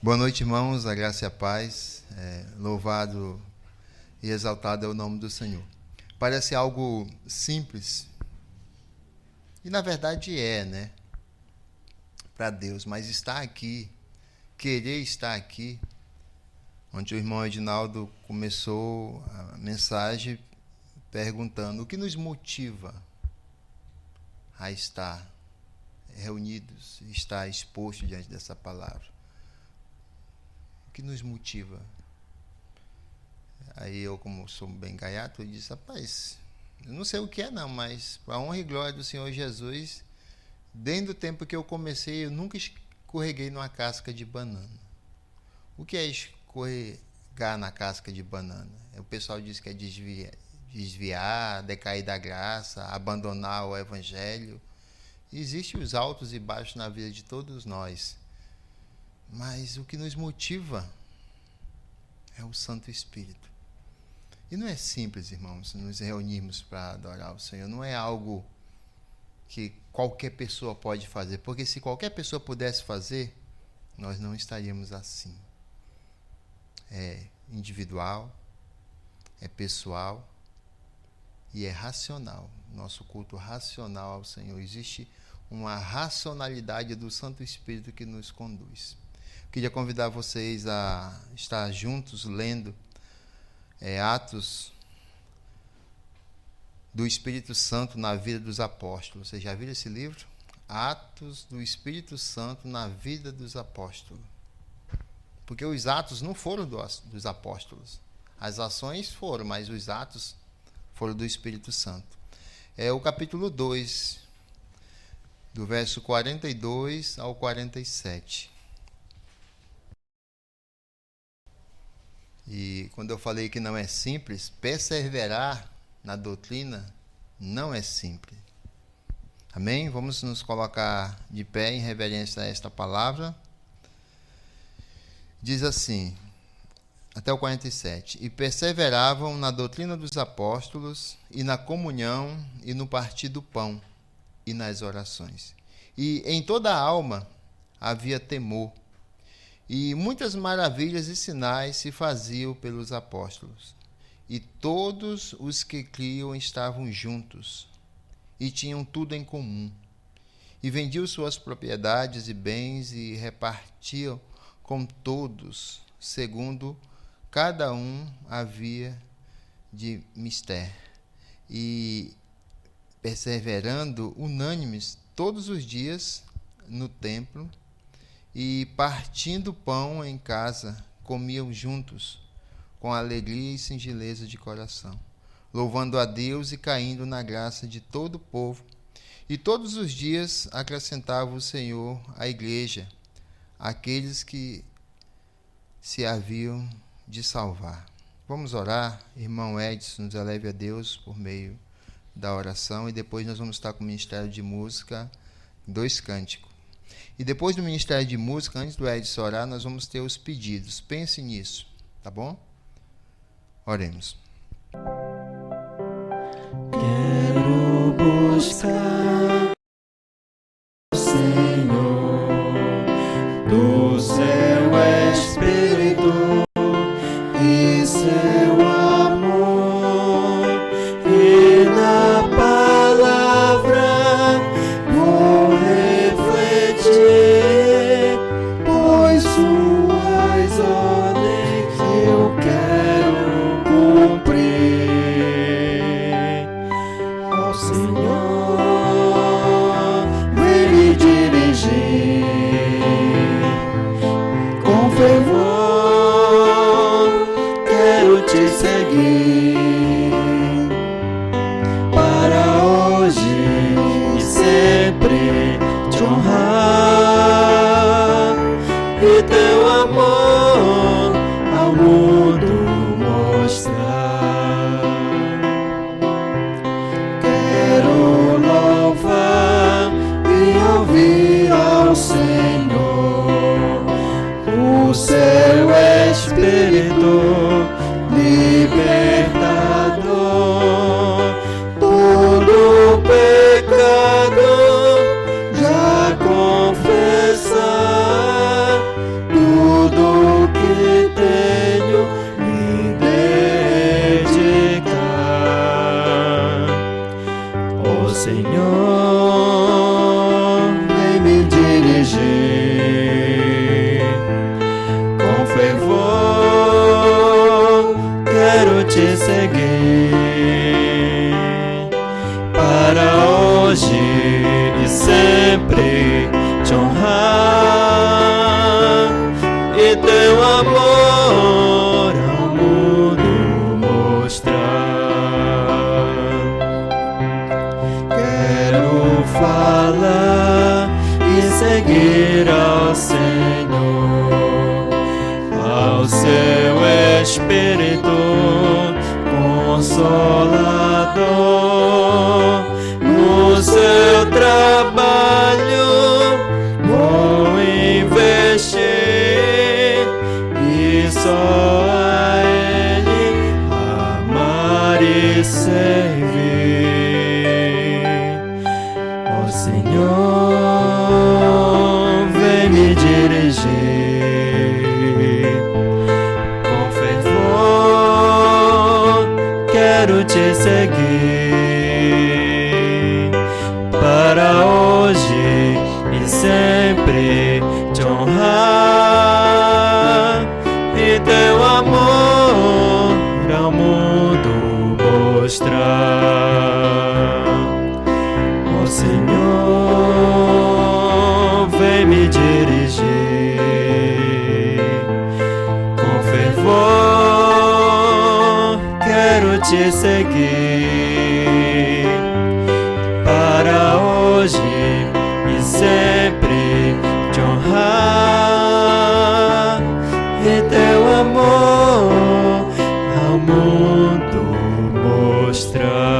Boa noite, irmãos, a graça e a paz. Louvado e exaltado é o nome do Senhor. Parece algo simples, e na verdade né? Para Deus, mas estar aqui, querer estar aqui, onde o irmão Edinaldo começou a mensagem perguntando o que nos motiva a estar reunidos, estar exposto diante dessa palavra. O que nos motiva? Aí eu, como sou bem gaiato, eu disse, rapaz, eu não sei o que é não, mas para a honra e glória do Senhor Jesus, desde o tempo que eu comecei, eu nunca escorreguei numa casca de banana. O que é escorregar na casca de banana? O pessoal diz que é desviar, decair da graça, abandonar o evangelho. Existem os altos e baixos na vida de todos nós. Mas o que nos motiva é o Santo Espírito. E não é simples, irmãos, nos reunirmos para adorar o Senhor. Não é algo que qualquer pessoa pode fazer. Porque se qualquer pessoa pudesse fazer, nós não estaríamos assim. É individual, é pessoal e é racional. Nosso culto racional ao Senhor. Existe uma racionalidade do Santo Espírito que nos conduz. Queria convidar vocês a estar juntos lendo Atos do Espírito Santo na vida dos apóstolos. Vocês já viram esse livro? Atos do Espírito Santo na vida dos apóstolos. Porque os atos não foram dos apóstolos. As ações foram, mas os atos foram do Espírito Santo. É o capítulo 2, do verso 42 ao 47. E quando eu falei que não é simples, perseverar na doutrina não é simples. Amém? Vamos nos colocar de pé em reverência a esta palavra. Diz assim, até o 47. E perseveravam na doutrina dos apóstolos, e na comunhão, e no partir do pão, e nas orações. E em toda a alma havia temor. E muitas maravilhas e sinais se faziam pelos apóstolos. E todos os que criam estavam juntos, e tinham tudo em comum. E vendiam suas propriedades e bens, e repartiam com todos, segundo cada um havia de mister. E perseverando unânimes todos os dias no templo, e partindo pão em casa, comiam juntos, com alegria e singeleza de coração, louvando a Deus e caindo na graça de todo o povo. E todos os dias acrescentava o Senhor à igreja aqueles que se haviam de salvar. Vamos orar, irmão Edson, nos eleve a Deus por meio da oração, e depois nós vamos estar com o Ministério de Música, 2 cânticos. E depois do Ministério de Música, antes do Edson orar, nós vamos ter os pedidos. Pense nisso, tá bom? Oremos. Quero buscar o Senhor, do seu Espírito e seu amor, e na palavra vou refletir, pois suas ordens eu quero cumprir. Ó Senhor, dirigir. Com fervor quero te seguir, para hoje e sempre te honrar, e teu amor ao mundo mostrar.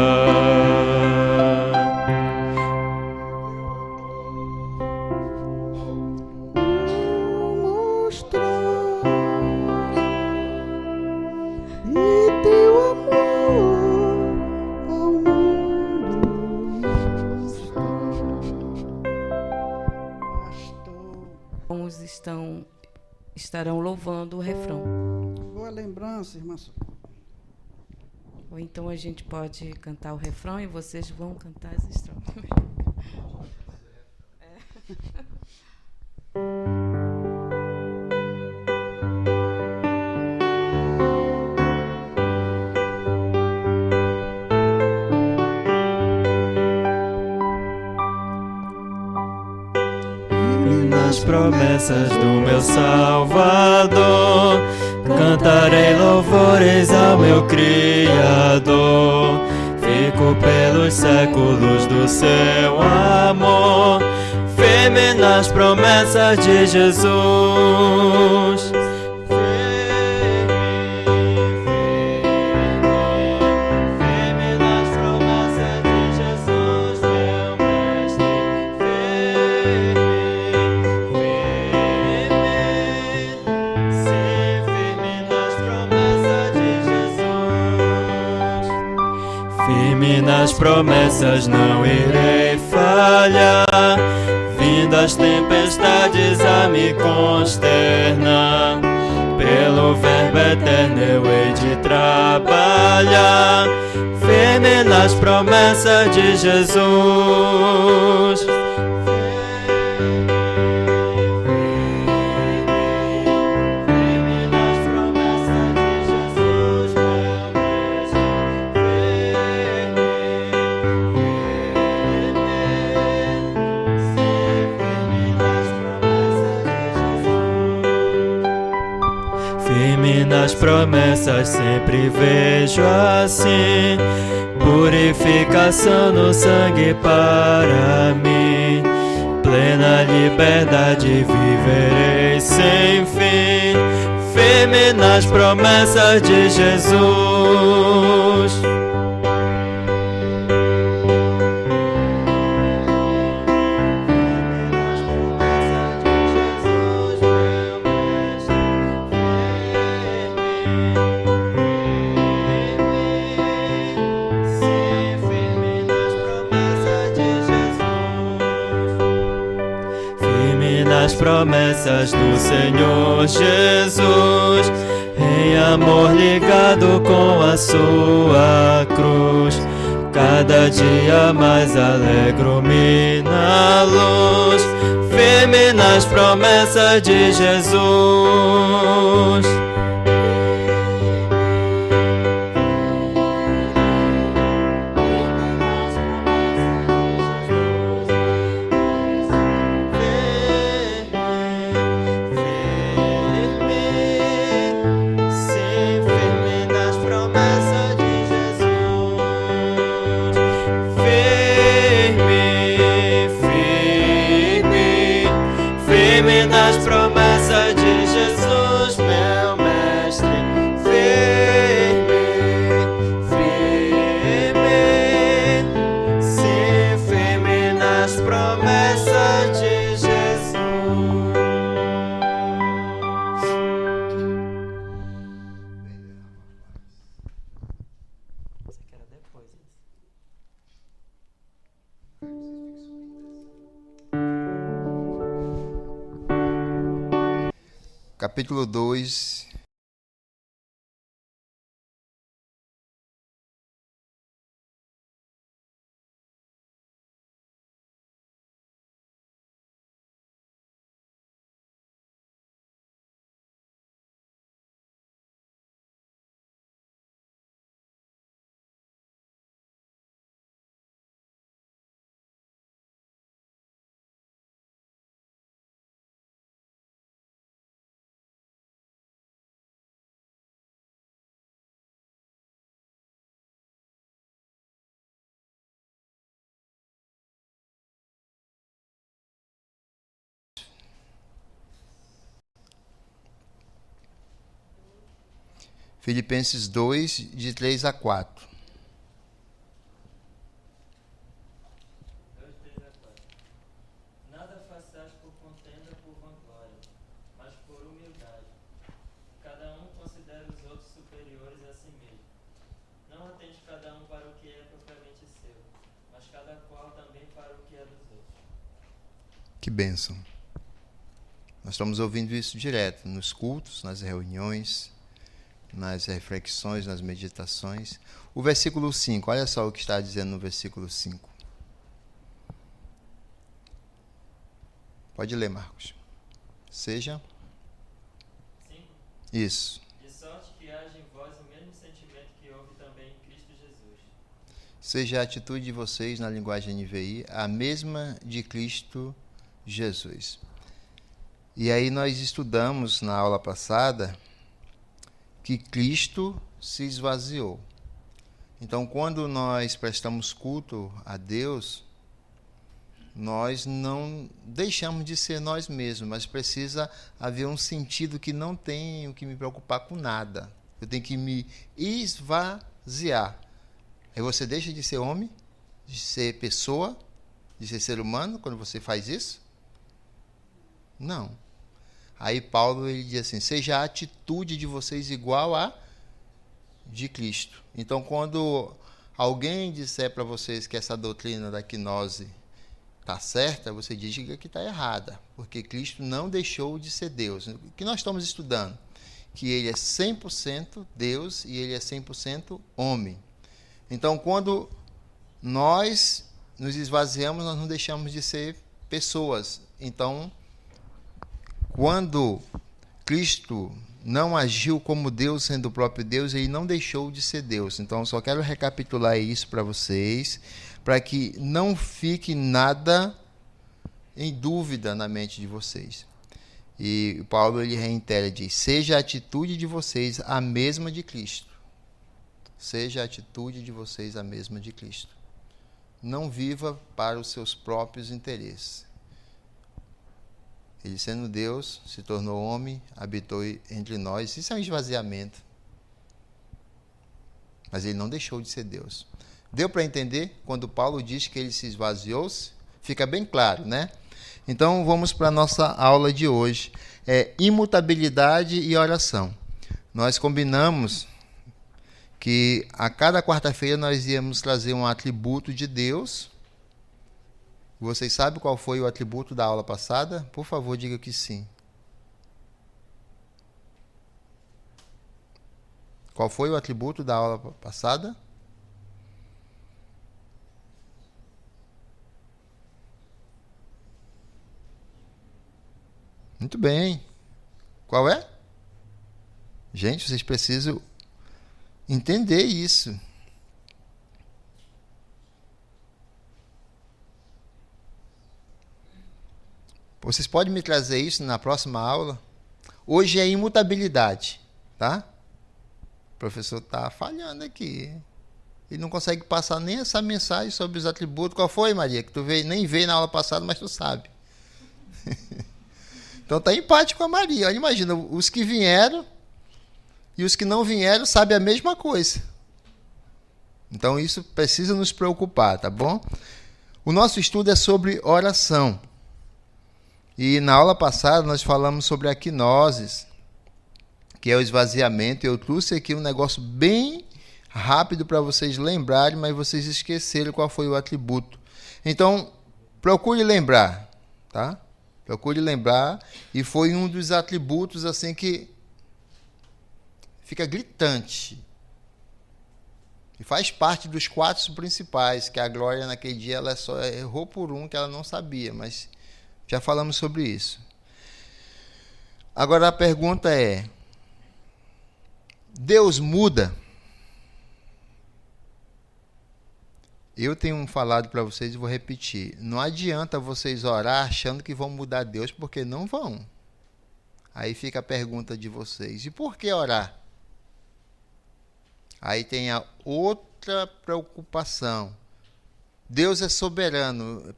Estarão louvando o refrão. Boa lembrança, irmã Socorro. Ou então a gente pode cantar o refrão e vocês vão cantar as estrofes. Nas promessas do meu Salvador, cantarei louvores ao meu Criador. Fico pelos séculos do seu amor, firme nas promessas de Jesus. Nas promessas não irei falhar, vindas tempestades a me consternar, pelo verbo eterno eu hei de trabalhar, firme nas promessas de Jesus. Nas promessas sempre vejo assim, purificação no sangue para mim, plena liberdade viverei sem fim, firme nas promessas de Jesus. Nas promessas do Senhor Jesus, em amor ligado com a sua cruz, cada dia mais alegro-me na luz, firme nas promessas de Jesus. Nas promessas de Jesus, meu mestre, firme, firme, sim, firme nas promessas de Jesus. Você quer depois? Capítulo 2, Filipenses 2, de 3 a 4. 2, 3 a 4. Nada façais por contenda ou por vanglória, mas por humildade. Cada um considera os outros superiores a si mesmo. Não atende cada um para o que é propriamente seu, mas cada qual também para o que é dos outros. Que bênção. Nós estamos ouvindo isso direto nos cultos, nas reuniões, nas reflexões, nas meditações. O versículo 5, olha só o que está dizendo no versículo 5. Pode ler, Marcos. Seja. 5. Isso. De sorte que haja em vós o mesmo sentimento que houve também em Cristo Jesus. Seja a atitude de vocês, na linguagem NVI, a mesma de Cristo Jesus. E aí nós estudamos na aula passada que Cristo se esvaziou. Então, quando nós prestamos culto a Deus, nós não deixamos de ser nós mesmos, mas precisa haver um sentido que não tenho que me preocupar com nada. Eu tenho que me esvaziar. Aí você deixa de ser homem, de ser pessoa, de ser ser humano, quando você faz isso? Não. Aí Paulo ele diz assim, seja a atitude de vocês igual a de Cristo. Então, quando alguém disser para vocês que essa doutrina da quinose está certa, você diz que está errada, porque Cristo não deixou de ser Deus. O que nós estamos estudando? Que ele é 100% Deus e ele é 100% homem. Então, quando nós nos esvaziamos, nós não deixamos de ser pessoas. Então, quando Cristo não agiu como Deus, sendo o próprio Deus, ele não deixou de ser Deus. Então, eu só quero recapitular isso para vocês, para que não fique nada em dúvida na mente de vocês. E Paulo ele reitera, diz, seja a atitude de vocês a mesma de Cristo. Seja a atitude de vocês a mesma de Cristo. Não viva para os seus próprios interesses. Ele, sendo Deus, se tornou homem, habitou entre nós. Isso é um esvaziamento. Mas ele não deixou de ser Deus. Deu para entender? Quando Paulo diz que ele se esvaziou-se, fica bem claro, né? Então, vamos para a nossa aula de hoje. Imutabilidade e oração. Nós combinamos que a cada quarta-feira nós íamos trazer um atributo de Deus. Vocês sabem qual foi o atributo da aula passada? Por favor, diga que sim. Qual foi o atributo da aula passada? Muito bem. Qual é? Gente, vocês precisam entender isso. Vocês podem me trazer isso na próxima aula? Hoje é imutabilidade, tá? O professor está falhando aqui. Ele não consegue passar nem essa mensagem sobre os atributos. Qual foi, Maria? Que tu nem veio na aula passada, mas tu sabe. Então tá empate com a Maria. Olha, imagina, os que vieram e os que não vieram sabem a mesma coisa. Então isso precisa nos preocupar, tá bom? O nosso estudo é sobre oração. E na aula passada nós falamos sobre a quinoses, que é o esvaziamento. Eu trouxe aqui um negócio bem rápido para vocês lembrarem, mas vocês esqueceram qual foi o atributo. Então, procure lembrar, tá? Procure lembrar. E foi um dos atributos assim que fica gritante. E faz parte dos 4 principais, que a Glória naquele dia ela só errou por um que ela não sabia, mas já falamos sobre isso. Agora a pergunta é: Deus muda? Eu tenho falado para vocês e vou repetir. Não adianta vocês orar achando que vão mudar Deus, porque não vão. Aí fica a pergunta de vocês: e por que orar? Aí tem a outra preocupação. Deus é soberano,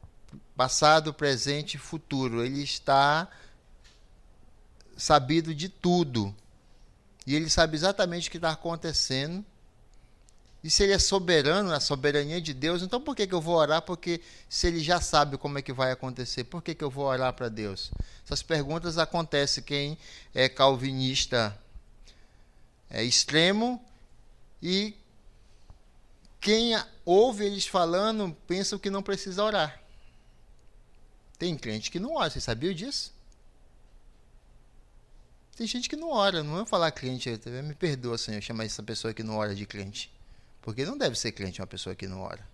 passado, presente e futuro. Ele está sabido de tudo. E ele sabe exatamente o que está acontecendo. E se ele é soberano, a soberania de Deus, então por que eu vou orar? Porque se ele já sabe como é que vai acontecer, por que eu vou orar para Deus? Essas perguntas acontecem quem é calvinista extremo, e quem ouve eles falando pensa que não precisa orar. Tem crente que não ora, você sabia disso? Tem gente que não ora, não vou falar crente, me perdoa, Senhor, chamar essa pessoa que não ora de crente. Porque não deve ser crente uma pessoa que não ora.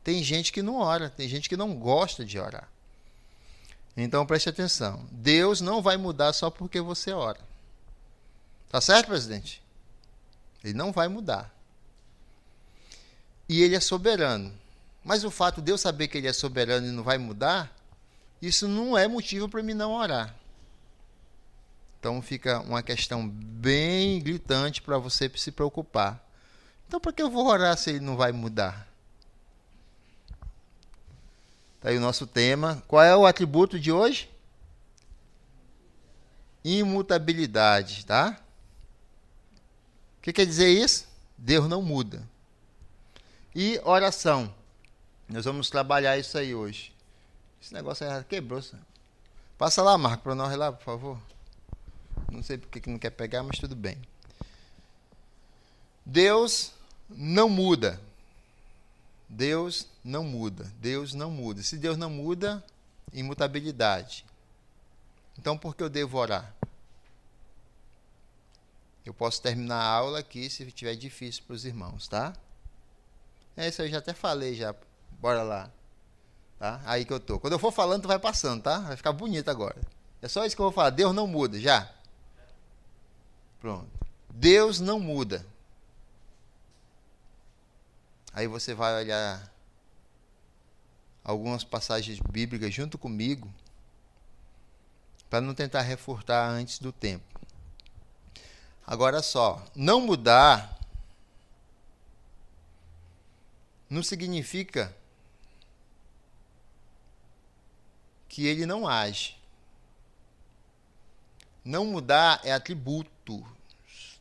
Tem gente que não ora, tem gente que não gosta de orar. Então preste atenção. Deus não vai mudar só porque você ora. Tá certo, presidente? Ele não vai mudar. E ele é soberano. Mas o fato de eu saber que ele é soberano e não vai mudar, isso não é motivo para mim não orar. Então fica uma questão bem gritante para você se preocupar. Então, por que eu vou orar se ele não vai mudar? Está aí o nosso tema. Qual é o atributo de hoje? Imutabilidade, tá? O que quer dizer isso? Deus não muda. E oração. Nós vamos trabalhar isso aí hoje. Esse negócio aí quebrou. Passa lá, Marco, para nós lá, por favor. Não sei porque que não quer pegar, mas tudo bem. Deus não muda. Deus não muda. Deus não muda. Se Deus não muda, imutabilidade. Então, por que eu devo orar? Eu posso terminar a aula aqui se estiver difícil para os irmãos, tá? Isso eu já até falei já. Bora lá. Tá? Aí que eu tô. Quando eu for falando, tu vai passando, tá? Vai ficar bonito agora. É só isso que eu vou falar. Deus não muda, já. Pronto. Deus não muda. Aí você vai olhar algumas passagens bíblicas junto comigo, para não tentar refutar antes do tempo. Agora só, não mudar não significa que ele não age. Não mudar é atributo.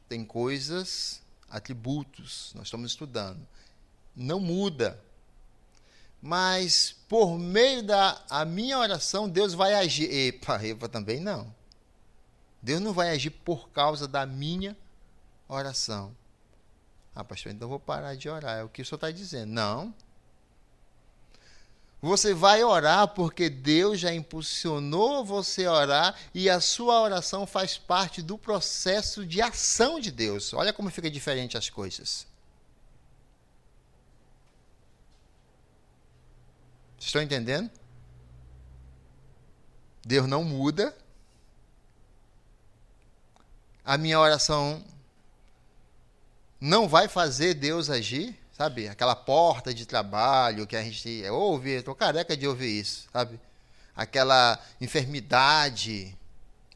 Tem coisas, atributos, nós estamos estudando. Não muda. Mas por meio da minha oração, Deus vai agir. Epa, também não. Deus não vai agir por causa da minha oração. Pastor, então eu vou parar de orar. É o que o senhor está dizendo. Não. Você vai orar porque Deus já impulsionou você a orar e a sua oração faz parte do processo de ação de Deus. Olha como fica diferente as coisas. Vocês estão entendendo? Deus não muda. A minha oração não vai fazer Deus agir. Sabe, aquela porta de trabalho que a gente ouve, estou careca de ouvir isso, sabe? Aquela enfermidade,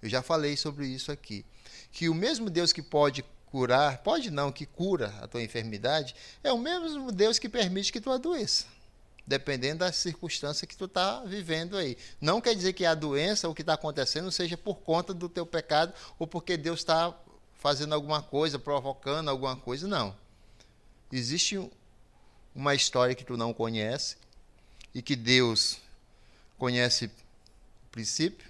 eu já falei sobre isso aqui. Que o mesmo Deus que pode curar, pode não, que cura a tua enfermidade, é o mesmo Deus que permite que tu adoeça, dependendo da circunstância que tu está vivendo aí. Não quer dizer que a doença, o que está acontecendo, seja por conta do teu pecado ou porque Deus está fazendo alguma coisa, provocando alguma coisa, não. Existe uma história que tu não conhece e que Deus conhece o princípio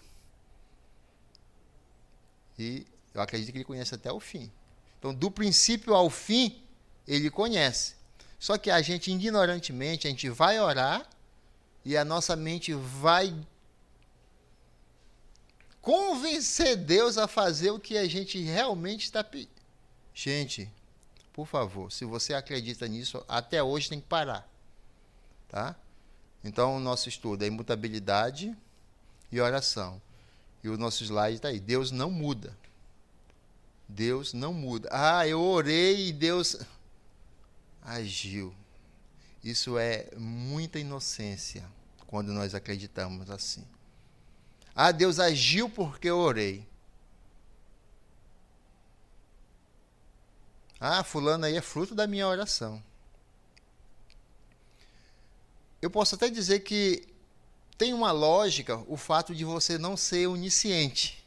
e eu acredito que Ele conhece até o fim. Então, do princípio ao fim, Ele conhece. Só que a gente, ignorantemente, a gente vai orar e a nossa mente vai convencer Deus a fazer o que a gente realmente está pedindo. Gente, por favor, se você acredita nisso, até hoje tem que parar. Tá? Então, o nosso estudo é imutabilidade e oração. E o nosso slide está aí. Deus não muda. Deus não muda. Eu orei e Deus agiu. Isso é muita inocência quando nós acreditamos assim. Deus agiu porque eu orei. Fulano aí é fruto da minha oração. Eu posso até dizer que tem uma lógica o fato de você não ser onisciente.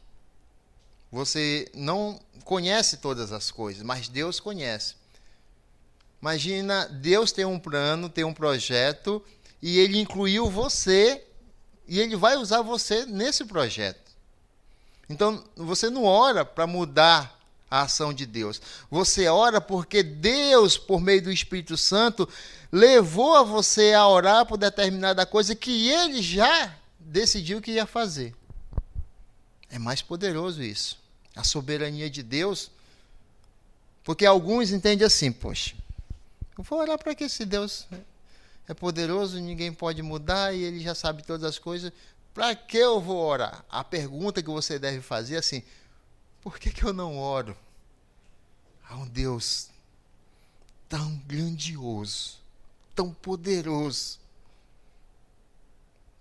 Você não conhece todas as coisas, mas Deus conhece. Imagina, Deus tem um plano, tem um projeto, e Ele incluiu você, e Ele vai usar você nesse projeto. Então, você não ora para mudar a ação de Deus. Você ora porque Deus, por meio do Espírito Santo, levou a você a orar por determinada coisa que Ele já decidiu que ia fazer. É mais poderoso isso. A soberania de Deus. Porque alguns entendem assim, poxa, eu vou orar para que esse Deus é poderoso, ninguém pode mudar e Ele já sabe todas as coisas. Para que eu vou orar? A pergunta que você deve fazer é assim, por que eu não oro a um Deus tão grandioso, tão poderoso?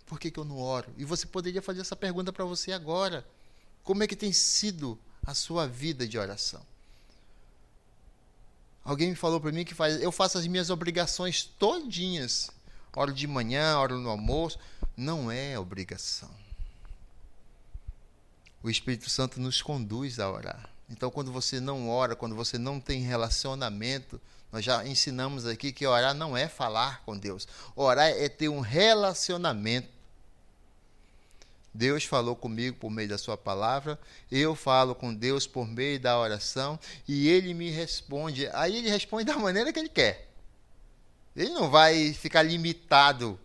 Por que eu não oro? E você poderia fazer essa pergunta para você agora. Como é que tem sido a sua vida de oração? Alguém me falou para mim que eu faço as minhas obrigações todinhas. Oro de manhã, oro no almoço. Não é obrigação. O Espírito Santo nos conduz a orar. Então, quando você não ora, quando você não tem relacionamento, nós já ensinamos aqui que orar não é falar com Deus. Orar é ter um relacionamento. Deus falou comigo por meio da sua palavra, eu falo com Deus por meio da oração, e Ele me responde. Aí Ele responde da maneira que Ele quer. Ele não vai ficar limitado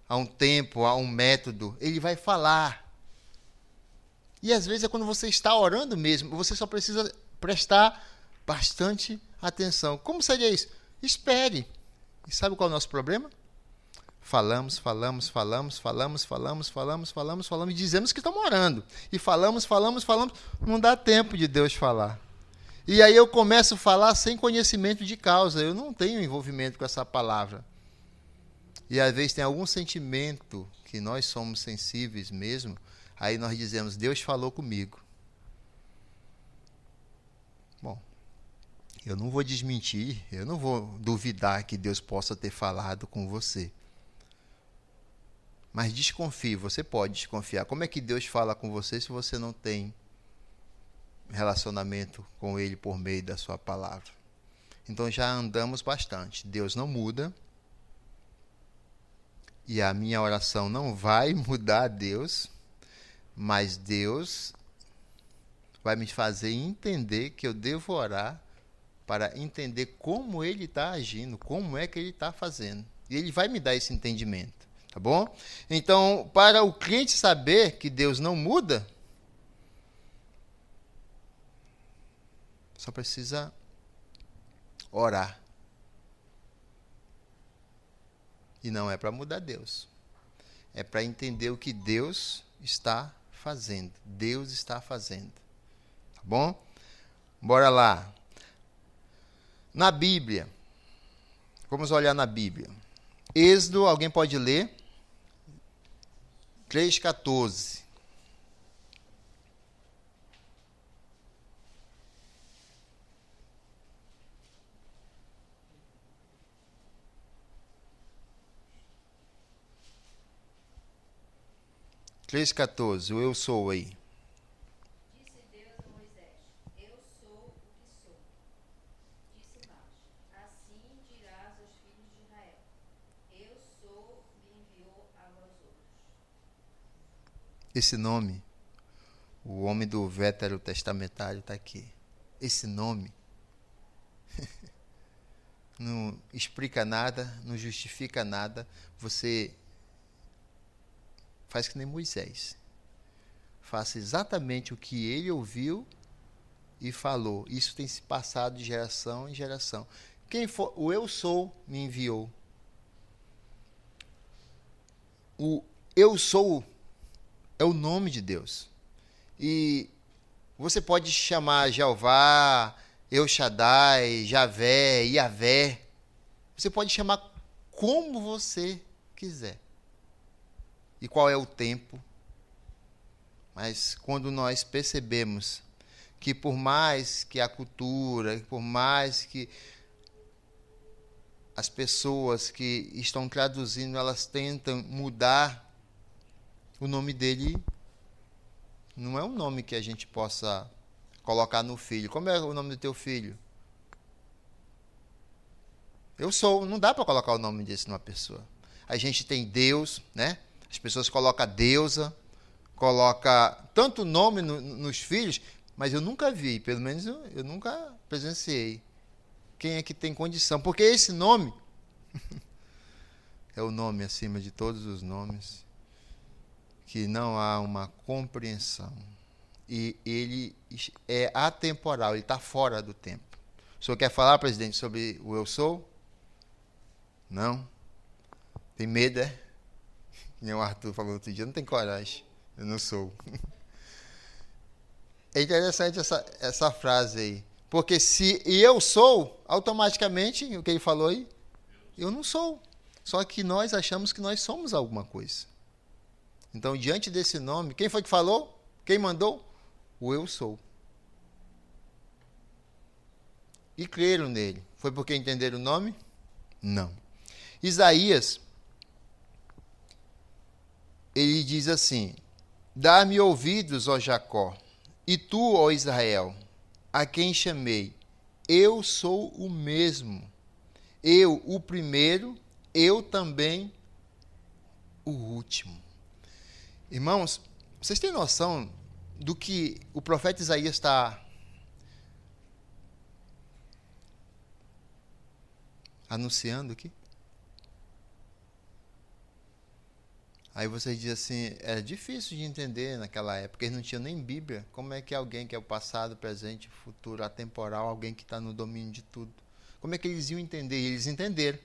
a um tempo, a um método. Ele vai falar. E às vezes é quando você está orando mesmo, você só precisa prestar bastante atenção. Como seria isso? Espere. E sabe qual é o nosso problema? Falamos, e dizemos que estamos orando. E falamos, não dá tempo de Deus falar. E aí eu começo a falar sem conhecimento de causa, eu não tenho envolvimento com essa palavra. E às vezes tem algum sentimento que nós somos sensíveis mesmo, aí nós dizemos, Deus falou comigo. Bom, eu não vou desmentir, eu não vou duvidar que Deus possa ter falado com você. Mas desconfie, você pode desconfiar. Como é que Deus fala com você se você não tem relacionamento com Ele por meio da sua palavra? Então já andamos bastante. Deus não muda. E a minha oração não vai mudar Deus. Mas Deus vai me fazer entender que eu devo orar para entender como Ele está agindo, como é que Ele está fazendo. E Ele vai me dar esse entendimento. Tá bom? Então, para o crente saber que Deus não muda, só precisa orar. E não é para mudar Deus. É para entender o que Deus está fazendo. Deus está fazendo. Tá bom? Bora lá. Na Bíblia. Vamos olhar na Bíblia. Êxodo, alguém pode ler? 3,14. O eu sou aí. Disse Deus a Moisés: Eu sou o que sou. Disse mais: Assim dirás aos filhos de Israel: Eu sou, me enviou a vós outros. Esse nome, o homem do Veterotestamentário está aqui. Esse nome não explica nada, não justifica nada. Você faz que nem Moisés. Faça exatamente o que ele ouviu e falou. Isso tem se passado de geração em geração. Quem for, o eu sou me enviou. O eu sou é o nome de Deus. E você pode chamar Jeová, El Shaddai, Javé, Iavé. Você pode chamar como você quiser. E qual é o tempo? Mas quando nós percebemos que por mais que a cultura, por mais que as pessoas que estão traduzindo, elas tentam mudar o nome dele, não é um nome que a gente possa colocar no filho. Como é o nome do teu filho? Eu sou. Não dá para colocar o nome desse numa pessoa. A gente tem Deus, né? As pessoas colocam deusa, coloca tanto nome nos filhos, mas eu nunca vi, pelo menos eu nunca presenciei. Quem é que tem condição? Porque esse nome é o nome acima de todos os nomes, que não há uma compreensão. E ele é atemporal, ele está fora do tempo. O senhor quer falar, presidente, sobre o eu sou? Não? Tem medo, é? Nem o Arthur falou outro dia, não tem coragem. Eu não sou. É interessante essa frase aí. Porque se eu sou, automaticamente, o que ele falou aí? Eu não sou. Só que nós achamos que nós somos alguma coisa. Então, diante desse nome, quem foi que falou? Quem mandou? O eu sou. E creram nele. Foi porque entenderam o nome? Não. Isaías, ele diz assim: dá-me ouvidos, ó Jacó, e tu, ó Israel, a quem chamei, eu sou o mesmo. Eu, o primeiro, eu também, o último. Irmãos, vocês têm noção do que o profeta Isaías está anunciando aqui? Aí vocês dizem assim, era difícil de entender naquela época, eles não tinham nem Bíblia. Como é que alguém que é o passado, presente, futuro, atemporal, alguém que está no domínio de tudo, como é que eles iam entender? E eles entenderam.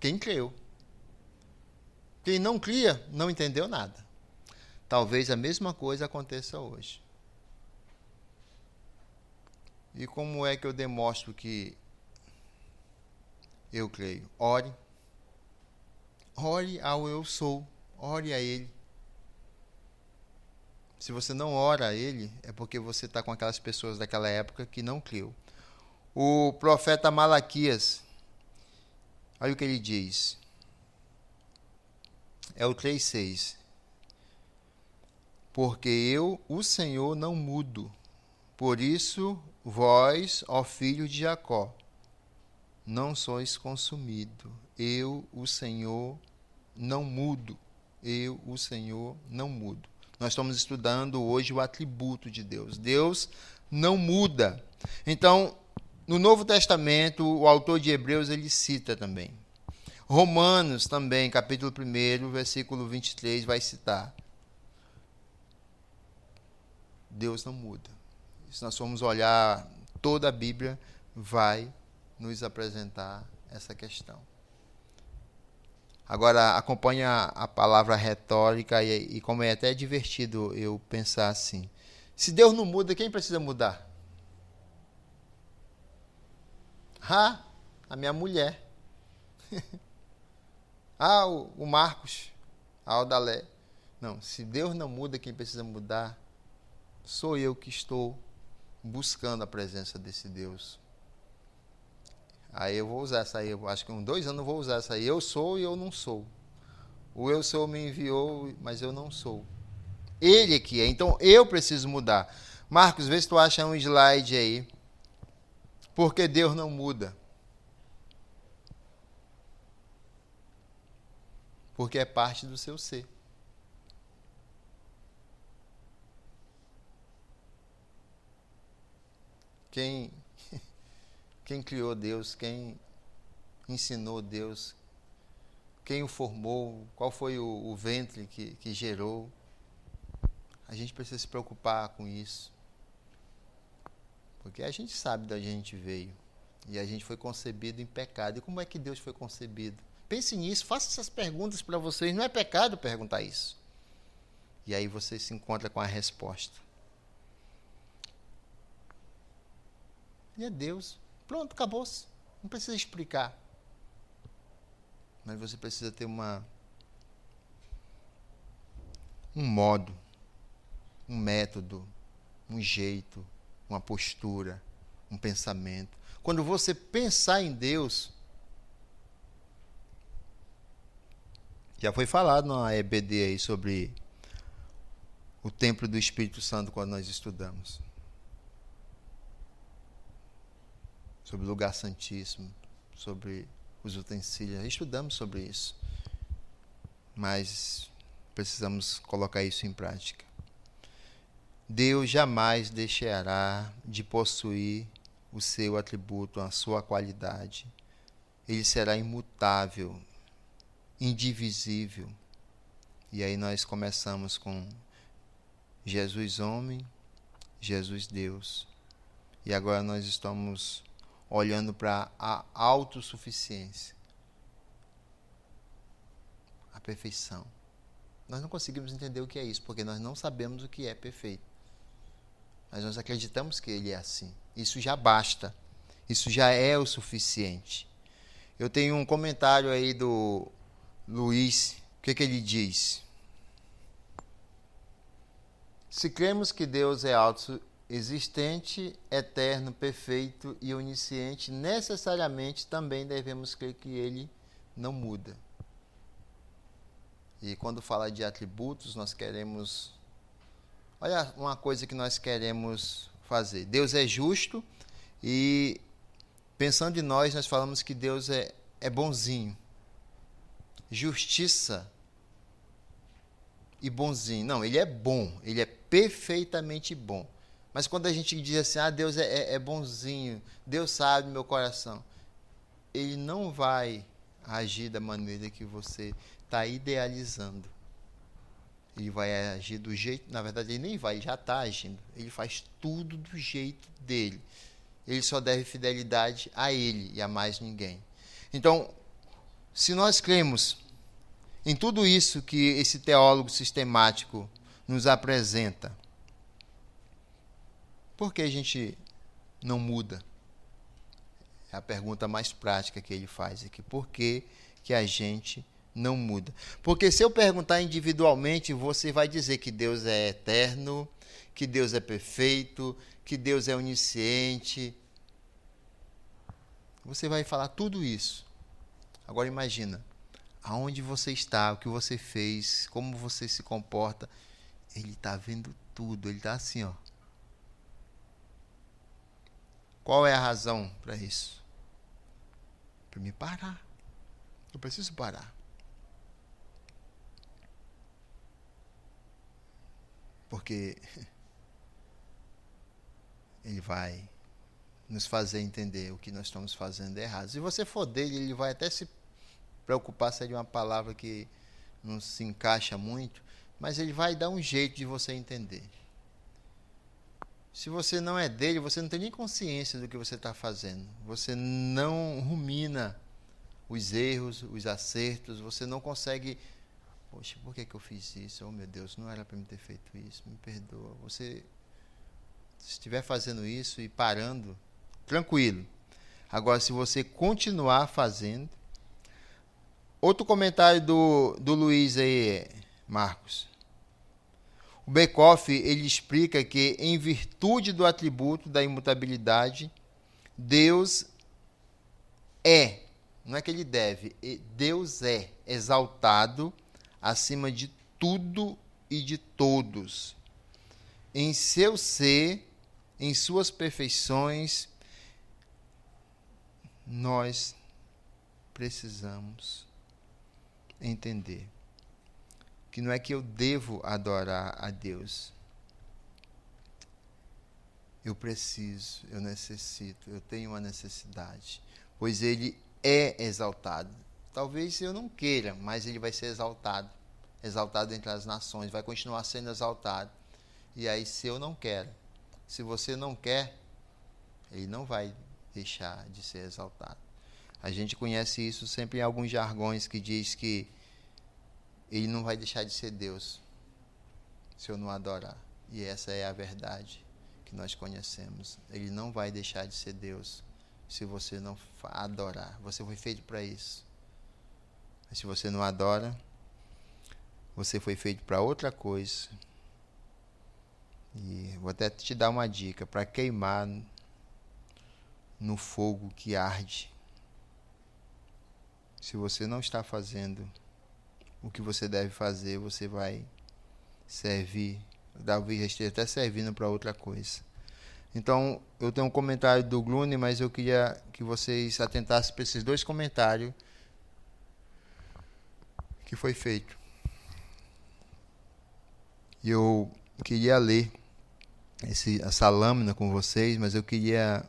Quem creu. Quem não cria, não entendeu nada. Talvez a mesma coisa aconteça hoje. E como é que eu demonstro que eu creio? Ore. Ore ao eu sou. Ore a ele. Se você não ora a ele, é porque você está com aquelas pessoas daquela época que não creu. O profeta Malaquias, olha o que ele diz. É o 3:6. Porque eu, o Senhor, não mudo. Por isso, vós, ó filho de Jacó, não sois consumido. Eu, o Senhor, não mudo. Eu, o Senhor, não mudo. Nós estamos estudando hoje o atributo de Deus. Deus não muda. Então, no Novo Testamento, o autor de Hebreus, ele cita também. Romanos também, capítulo 1, versículo 23, vai citar. Deus não muda. Se nós formos olhar toda a Bíblia, vai nos apresentar essa questão. Agora, acompanha a palavra retórica e como é até divertido eu pensar assim. Se Deus não muda, quem precisa mudar? A minha mulher. O Marcos, a Aldalé. Não, se Deus não muda, quem precisa mudar sou eu que estou buscando a presença desse Deus. Aí eu vou usar essa aí, eu acho que em 2 anos eu vou usar essa aí. Eu sou e eu não sou. O eu sou me enviou, mas eu não sou. Ele aqui é, então eu preciso mudar. Marcos, vê se tu acha um slide aí. Porque Deus não muda. Porque é parte do seu ser. Quem criou Deus, quem ensinou Deus, quem o formou, qual foi o ventre que gerou. A gente precisa se preocupar com isso. Porque a gente sabe de onde a gente veio. E a gente foi concebido em pecado. E como é que Deus foi concebido? Pense nisso, faça essas perguntas para vocês. Não é pecado perguntar isso. E aí você se encontra com a resposta. E é Deus. Pronto, acabou-se. Não precisa explicar. Mas você precisa ter um modo, um método, um jeito, uma postura, um pensamento. Quando você pensar em Deus, já foi falado na EBD aí sobre o templo do Espírito Santo quando nós estudamos. Sobre o lugar santíssimo, sobre os utensílios. Estudamos sobre isso. Mas precisamos colocar isso em prática. Deus jamais deixará de possuir o seu atributo, a sua qualidade. Ele será imutável, indivisível. E aí nós começamos com Jesus homem, Jesus Deus. E agora nós estamos olhando para a autossuficiência, a perfeição. Nós não conseguimos entender o que é isso, porque nós não sabemos o que é perfeito. Mas nós acreditamos que ele é assim. Isso já basta. Isso já é o suficiente. Eu tenho um comentário aí do Luiz. O que ele diz? Se cremos que Deus é autoexistente, eterno, perfeito e onisciente, necessariamente também devemos crer que ele não muda. E quando fala de atributos, nós queremos... Olha uma coisa que nós queremos fazer. Deus é justo e, pensando em nós falamos que Deus é bonzinho. Justiça e bonzinho. Não, ele é bom. Ele é perfeitamente bom. Mas quando a gente diz assim, Deus é bonzinho, Deus sabe meu coração, ele não vai agir da maneira que você está idealizando. Ele vai agir do jeito... Na verdade, ele nem vai, já está agindo. Ele faz tudo do jeito dele. Ele só deve fidelidade a ele e a mais ninguém. Então, se nós cremos em tudo isso que esse teólogo sistemático nos apresenta, por que a gente não muda? É a pergunta mais prática que ele faz aqui. Por que a gente não muda? Porque se eu perguntar individualmente, você vai dizer que Deus é eterno, que Deus é perfeito, que Deus é onisciente. Você vai falar tudo isso. Agora imagina, aonde você está, o que você fez, como você se comporta. Ele está vendo tudo, ele está assim, ó. Qual é a razão para isso? Para me parar. Eu preciso parar. Porque ele vai nos fazer entender o que nós estamos fazendo errado. Se você for dele, ele vai até se preocupar, seria uma palavra que não se encaixa muito, mas ele vai dar um jeito de você entender. Se você não é dele, você não tem nem consciência do que você está fazendo. Você não rumina os erros, os acertos, você não consegue... Poxa, por que eu fiz isso? Oh, meu Deus, não era para me ter feito isso, me perdoa. Você, se estiver fazendo isso e parando, tranquilo. Agora, se você continuar fazendo... Outro comentário do Luiz aí, Marcos. O Bekoff, ele explica que, em virtude do atributo da imutabilidade, Deus é, não é que ele deve, Deus é exaltado acima de tudo e de todos. Em seu ser, em suas perfeições, nós precisamos entender que não é que eu devo adorar a Deus. Eu preciso, eu necessito, eu tenho uma necessidade, pois Ele é exaltado. Talvez eu não queira, mas Ele vai ser exaltado. Exaltado entre as nações, vai continuar sendo exaltado. E aí, se eu não quero, se você não quer, Ele não vai deixar de ser exaltado. A gente conhece isso sempre em alguns jargões que diz que Ele não vai deixar de ser Deus se eu não adorar. E essa é a verdade que nós conhecemos. Ele não vai deixar de ser Deus se você não adorar. Você foi feito para isso. Mas se você não adora, você foi feito para outra coisa. E vou até te dar uma dica, para queimar no fogo que arde. Se você não está fazendo o que você deve fazer, você vai servir Talvez já esteja até servindo para outra coisa. Então, eu tenho um comentário do Glune, mas eu queria que vocês atentassem para esses dois comentários que foi feito. E eu queria ler essa lâmina com vocês, mas eu queria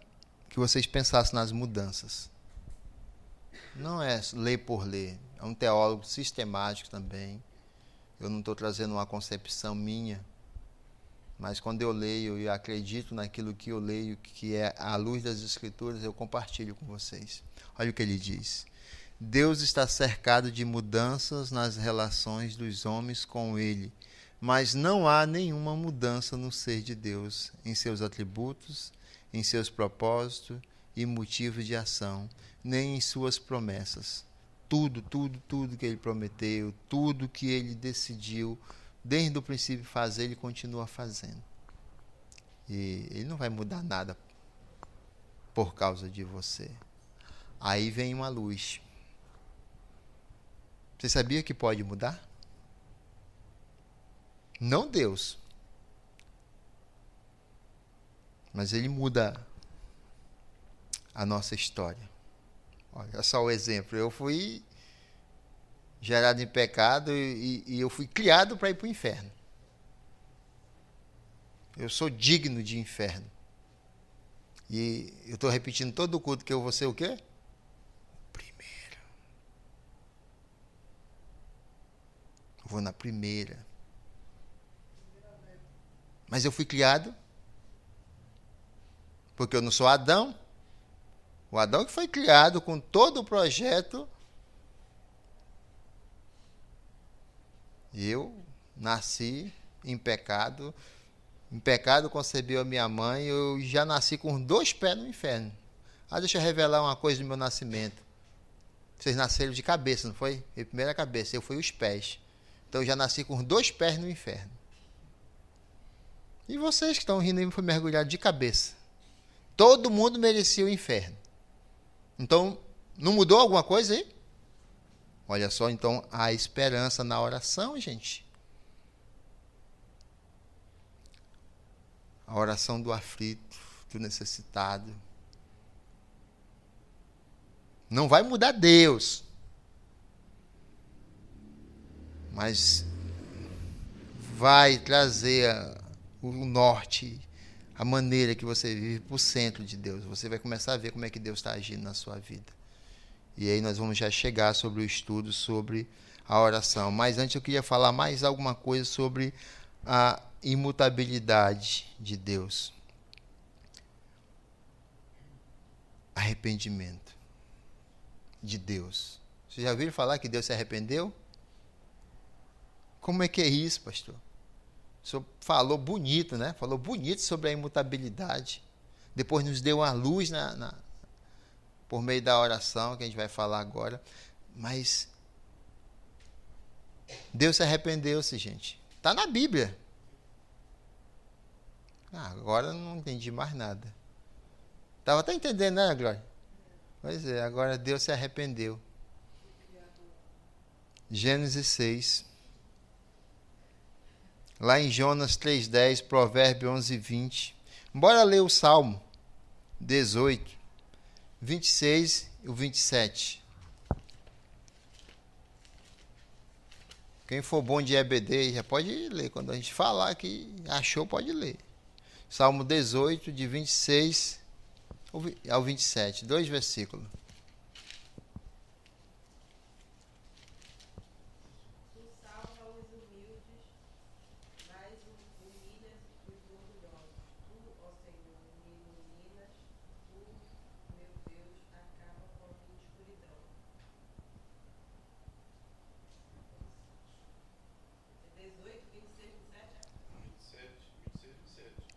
que vocês pensassem nas mudanças. Não é ler por ler, é um teólogo sistemático também. Eu não estou trazendo uma concepção minha, mas quando eu leio e acredito naquilo que eu leio, que é a luz das Escrituras, eu compartilho com vocês. Olha o que ele diz. Deus está cercado de mudanças nas relações dos homens com Ele, mas não há nenhuma mudança no ser de Deus, em seus atributos, em seus propósitos e motivos de ação, nem em suas promessas. Tudo que Ele prometeu, tudo que Ele decidiu, desde o princípio fazer, Ele continua fazendo. E Ele não vai mudar nada por causa de você. Aí vem uma luz. Você sabia que pode mudar? Não Deus. Mas Ele muda a nossa história. Olha só o exemplo. Eu fui gerado em pecado e eu fui criado para ir para o inferno. Eu sou digno de inferno. E eu estou repetindo todo o culto que eu vou ser o quê? Primeiro. Eu vou na primeira. Mas eu fui criado porque eu não sou Adão. O Adão que foi criado com todo o projeto. Eu nasci em pecado. Em pecado concebeu a minha mãe. Eu já nasci com 2 pés no inferno. Deixa eu revelar uma coisa do meu nascimento. Vocês nasceram de cabeça, não foi? Eu primeiro a cabeça, eu fui os pés. Então eu já nasci com 2 pés no inferno. E vocês que estão rindo aí, foi mergulhado de cabeça. Todo mundo merecia o inferno. Então, não mudou alguma coisa aí? Olha só, então, a esperança na oração, gente. A oração do aflito, do necessitado. Não vai mudar Deus. Mas vai trazer o norte, a maneira que você vive para o centro de Deus. Você vai começar a ver como é que Deus está agindo na sua vida. E aí nós vamos já chegar sobre o estudo, sobre a oração. Mas antes eu queria falar mais alguma coisa sobre a imutabilidade de Deus. Arrependimento de Deus. Vocês já ouviram falar que Deus se arrependeu? Como é que é isso, pastor? O senhor falou bonito, né? Falou bonito sobre a imutabilidade. Depois nos deu uma luz por meio da oração, que a gente vai falar agora. Mas Deus se arrependeu-se, gente. Está na Bíblia. Agora eu não entendi mais nada. Estava até entendendo, né, Glória? Pois é, agora Deus se arrependeu. Gênesis 6. Lá em Jonas 3:10, Provérbio 11:20. Bora ler o Salmo 18, 26 e o 27. Quem for bom de EBD já pode ler. Quando a gente falar que achou, pode ler. Salmo 18, de 26 ao 27. 2 versículos.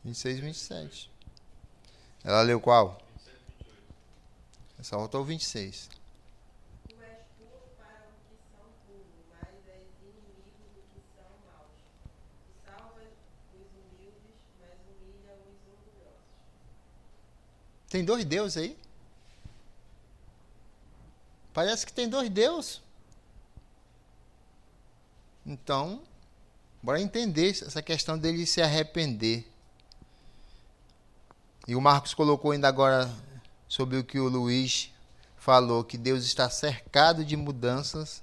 Vinte e seis, 27. Ela leu qual? 27, 28. Só faltou o 26. Tu és puro para os que são puros, mas és inimigo dos que são maus. Tu salvas os humildes, mas humilha os orgulhosos. Tem 2 deuses aí? Parece que tem 2 deuses. Então, Bora entender essa questão dele se arrepender. E o Marcos colocou ainda agora sobre o que o Luiz falou, que Deus está cercado de mudanças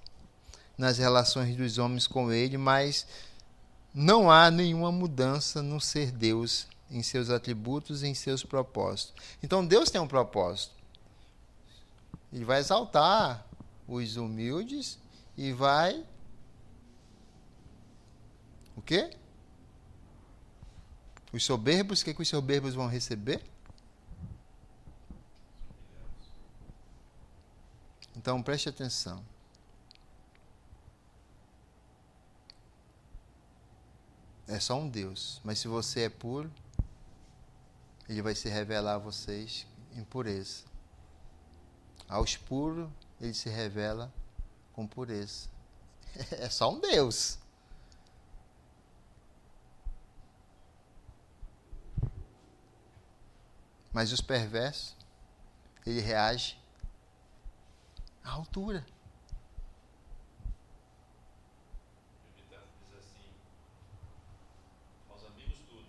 nas relações dos homens com ele, mas não há nenhuma mudança no ser Deus, em seus atributos e em seus propósitos. Então Deus tem um propósito. Ele vai exaltar os humildes e vai... O quê? Os soberbos, o que os soberbos vão receber? Então preste atenção. É só um Deus, mas se você é puro, ele vai se revelar a vocês em pureza. Aos puros, ele se revela com pureza. É só um Deus. Mas os perversos, ele reage à altura. Diz assim: aos amigos tudo,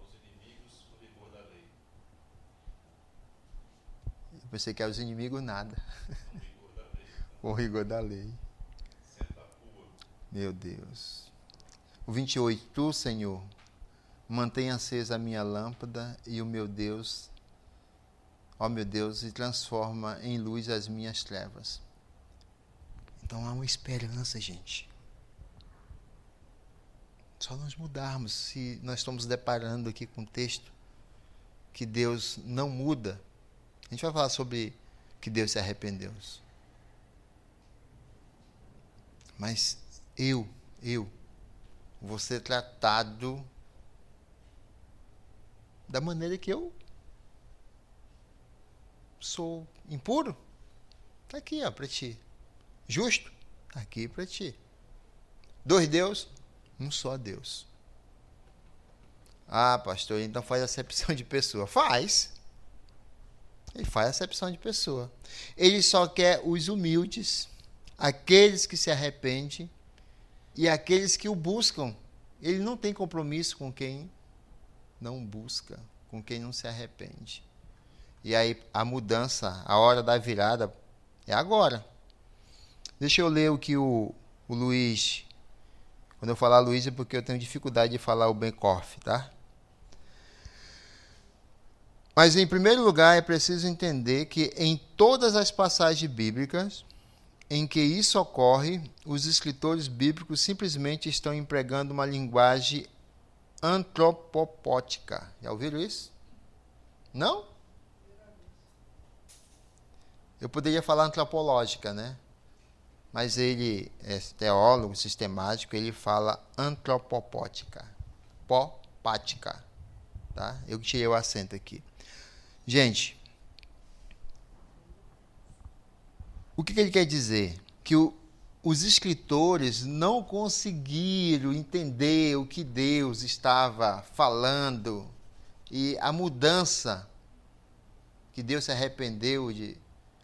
aos inimigos o rigor da lei. Eu pensei que aos inimigos nada. O rigor da lei. Com o rigor da lei. Senta puro. Meu Deus. O 28. Tu, Senhor, mantenha acesa a minha lâmpada e o meu Deus, ó meu Deus, e transforma em luz as minhas trevas. Então há uma esperança, gente. Só nós mudarmos, se nós estamos deparando aqui com um texto que Deus não muda. A gente vai falar sobre que Deus se arrependeu. Mas eu vou ser tratado da maneira que eu sou impuro. Está aqui, ó, para ti. Justo? Está aqui para ti. Dois deuses? Um só Deus. Ah, pastor, então faz acepção de pessoa. Faz. Ele faz acepção de pessoa. Ele só quer os humildes, aqueles que se arrependem e aqueles que o buscam. Ele não tem compromisso com quem não busca, com quem não se arrepende. E aí a mudança, a hora da virada é agora. Deixa eu ler o que o Luiz... Quando eu falar Luiz é porque eu tenho dificuldade de falar o Bencorf, tá? Mas, em primeiro lugar, é preciso entender que em todas as passagens bíblicas em que isso ocorre, os escritores bíblicos simplesmente estão empregando uma linguagem antropopótica. Já ouviram isso? Não? Eu poderia falar antropológica, né? Mas ele é teólogo, sistemático, ele fala antropopótica. Popática. Tá? Eu tirei o acento aqui. Gente, o que ele quer dizer? Que os escritores não conseguiram entender o que Deus estava falando e a mudança que Deus se arrependeu de...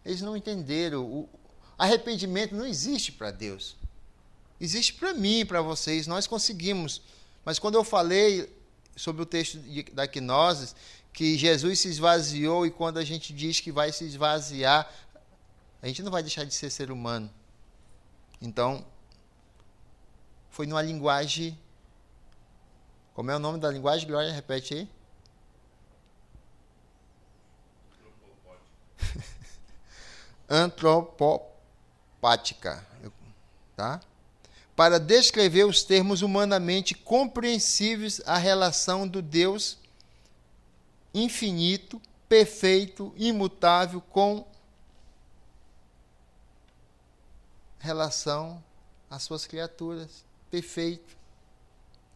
Eles não entenderam. O arrependimento não existe para Deus. Existe para mim e para vocês. Nós conseguimos. Mas quando eu falei sobre o texto da Quinoses, que Jesus se esvaziou, e quando a gente diz que vai se esvaziar, a gente não vai deixar de ser humano. Então, foi numa linguagem... Como é o nome da linguagem, Glória? Repete aí. Antropopática. Tá? Para descrever os termos humanamente compreensíveis à relação do Deus infinito, perfeito, imutável, com relação às suas criaturas. Perfeito,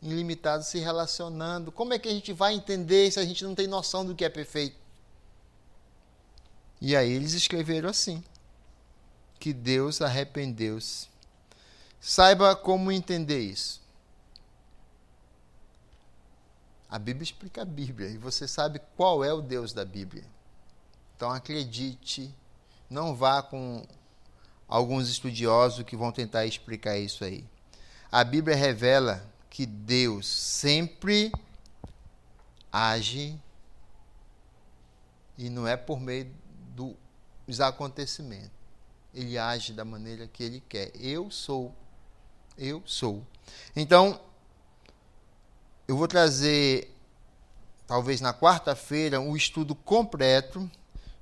ilimitado, se relacionando. Como é que a gente vai entender se a gente não tem noção do que é perfeito? E aí eles escreveram assim, que Deus arrependeu-se. Saiba como entender isso. A Bíblia explica a Bíblia e você sabe qual é o Deus da Bíblia. Então acredite, não vá com alguns estudiosos que vão tentar explicar isso aí. a Bíblia revela que Deus sempre age e não é por meio dos acontecimentos. Ele age da maneira que ele quer. Eu sou. Então, eu vou trazer, talvez na quarta-feira, um estudo completo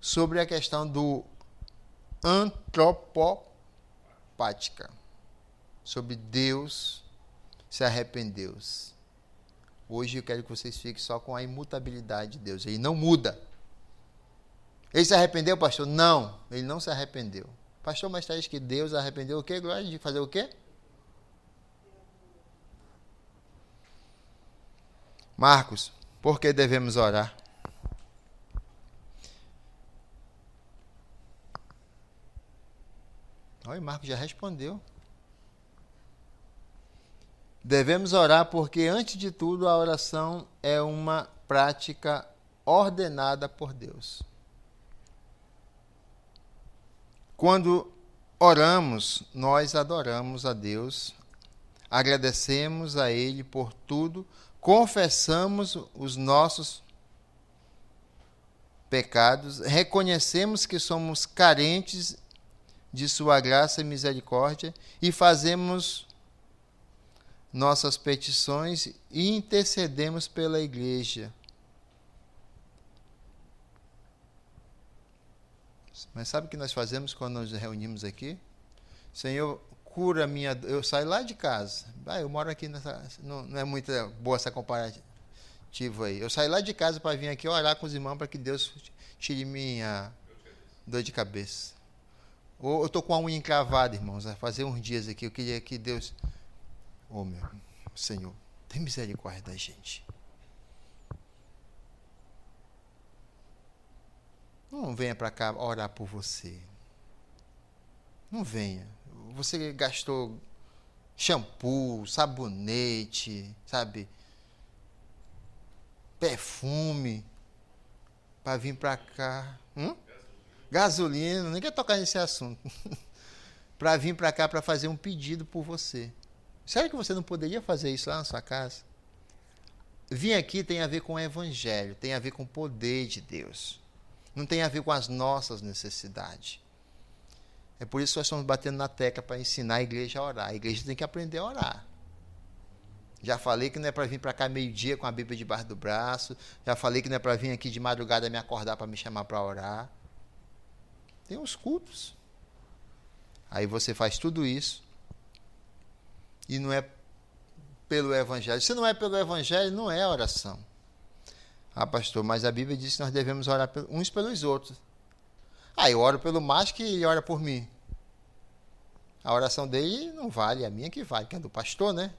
sobre a questão do antropopática, sobre Deus se arrependeu. Hoje eu quero que vocês fiquem só com a imutabilidade de Deus. Ele não muda. Ele se arrependeu, pastor? Não, ele não se arrependeu. Pastor, mas está que Deus arrependeu o quê? Glória de fazer o quê? Marcos, por que devemos orar? Olha, Marcos já respondeu. Devemos orar porque, antes de tudo, a oração é uma prática ordenada por Deus. Quando oramos, nós adoramos a Deus, agradecemos a Ele por tudo, confessamos os nossos pecados, reconhecemos que somos carentes de sua graça e misericórdia e fazemos nossas petições e intercedemos pela igreja. Mas sabe o que nós fazemos quando nos reunimos aqui? Senhor, cura minha... Eu saio lá de casa. Eu moro aqui nessa... Não é muito boa essa comparativa aí. Eu saio lá de casa para vir aqui orar com os irmãos para que Deus tire minha dor de cabeça. Ou eu estou com a unha encravada, irmãos, vai fazer uns dias aqui. Eu queria que Deus... meu Senhor, tem misericórdia da gente. Não venha para cá orar por você. Não venha. Você gastou shampoo, sabonete, sabe? Perfume para vir para cá. Gasolina, nem quer tocar nesse assunto. Para vir para cá para fazer um pedido por você. Sério que você não poderia fazer isso lá na sua casa? Vir aqui tem a ver com o Evangelho, tem a ver com o poder de Deus. Não tem a ver com as nossas necessidades. É por isso que nós estamos batendo na tecla para ensinar a igreja a orar. A igreja tem que aprender a orar. Já falei que não é para vir para cá meio-dia com a Bíblia debaixo do braço. Já falei que não é para vir aqui de madrugada me acordar para me chamar para orar. Tem uns cultos. Aí você faz tudo isso. E não é pelo Evangelho. Se não é pelo Evangelho, não é oração. Ah, pastor, mas a Bíblia diz que nós devemos orar uns pelos outros. Eu oro pelo Márcio que ele ora por mim. A oração dele não vale, a minha que vale, que é do pastor, né?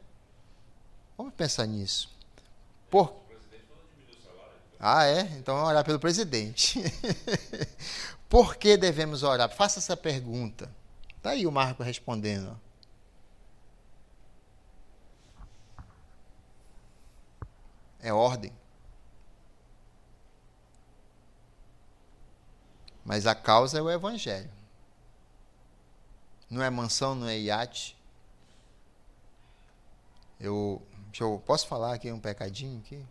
Vamos pensar nisso. Então vamos orar pelo presidente. Por que devemos orar? Faça essa pergunta. Está aí o Marco respondendo. É ordem. Mas a causa é o Evangelho. Não é mansão, não é iate. Posso falar aqui um pecadinho aqui?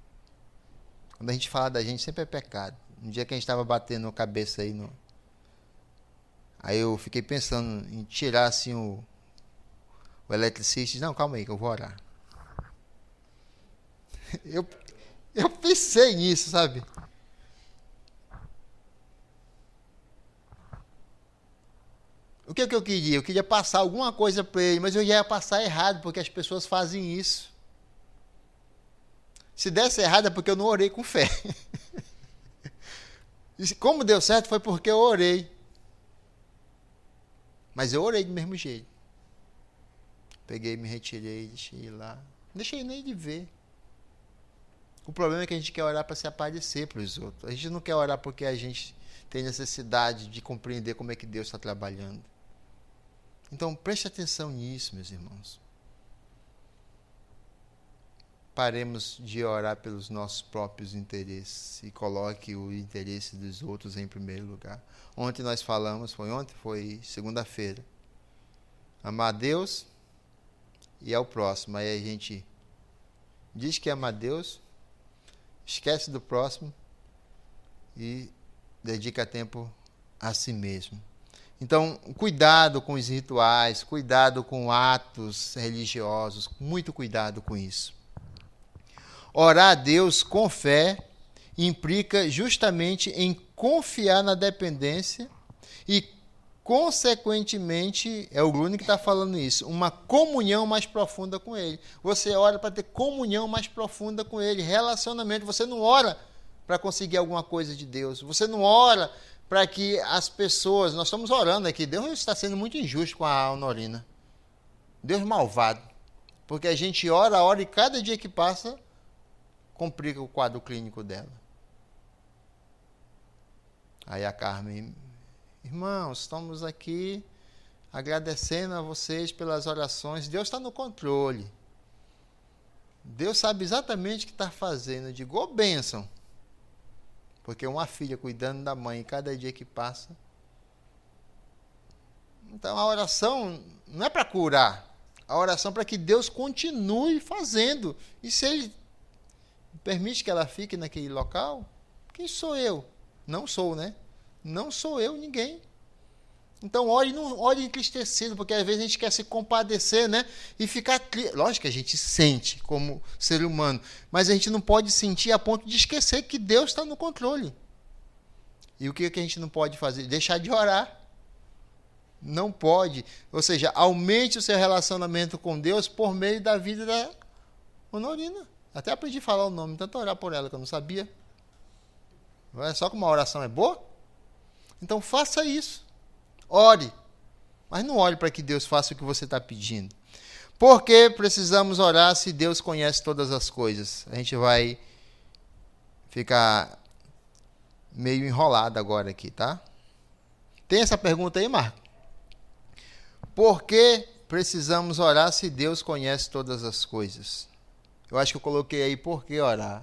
Quando a gente fala da gente, sempre é pecado. Um dia que a gente estava batendo a cabeça aí Aí eu fiquei pensando em tirar assim o eletricista. Não, calma aí que eu vou orar. Eu pensei nisso, sabe? O que eu queria? Eu queria passar alguma coisa para ele, mas eu ia passar errado, porque as pessoas fazem isso. Se desse errado é porque eu não orei com fé. E como deu certo foi porque eu orei. Mas eu orei do mesmo jeito. Peguei, me retirei, deixei lá. Não deixei nem de ver. O problema é que a gente quer orar para se aparecer para os outros. A gente não quer orar porque a gente tem necessidade de compreender como é que Deus está trabalhando. Então, preste atenção nisso, meus irmãos. Paremos de orar pelos nossos próprios interesses e coloque o interesse dos outros em primeiro lugar. Ontem nós falamos, foi segunda-feira. Amar a Deus e ao próximo. Aí a gente diz que ama a Deus, esquece do próximo e dedica tempo a si mesmo. Então, cuidado com os rituais, cuidado com atos religiosos, muito cuidado com isso. Orar a Deus com fé implica justamente em confiar na dependência e, consequentemente, é o Grune que está falando isso, uma comunhão mais profunda com Ele. Você ora para ter comunhão mais profunda com Ele, relacionamento. Você não ora para conseguir alguma coisa de Deus. Você não ora para que as pessoas... Nós estamos orando aqui. Deus está sendo muito injusto com a Honorina. Deus malvado. Porque a gente ora e cada dia que passa complica o quadro clínico dela. Aí a Carmen... Irmãos, estamos aqui agradecendo a vocês pelas orações. Deus está no controle. Deus sabe exatamente o que está fazendo. Eu digo, ô bênção. Porque uma filha cuidando da mãe cada dia que passa. Então a oração não é para curar. A oração é para que Deus continue fazendo. E se Ele permite que ela fique naquele local, quem sou eu? Não sou, né? Não sou eu ninguém. Então, não ore entristecido, porque às vezes a gente quer se compadecer, né? E ficar... Lógico que a gente sente como ser humano, mas a gente não pode sentir a ponto de esquecer que Deus está no controle. E o que a gente não pode fazer? Deixar de orar. Não pode. Ou seja, aumente o seu relacionamento com Deus por meio da vida da Honorina. Até aprendi a falar o nome, tanto orar por ela que eu não sabia. Olha só como uma oração é boa. Então faça isso. Ore. Mas não ore para que Deus faça o que você está pedindo. Por que precisamos orar se Deus conhece todas as coisas? A gente vai ficar meio enrolado agora aqui, tá? Tem essa pergunta aí, Marco? Por que precisamos orar se Deus conhece todas as coisas? Eu acho que eu coloquei aí por que orar.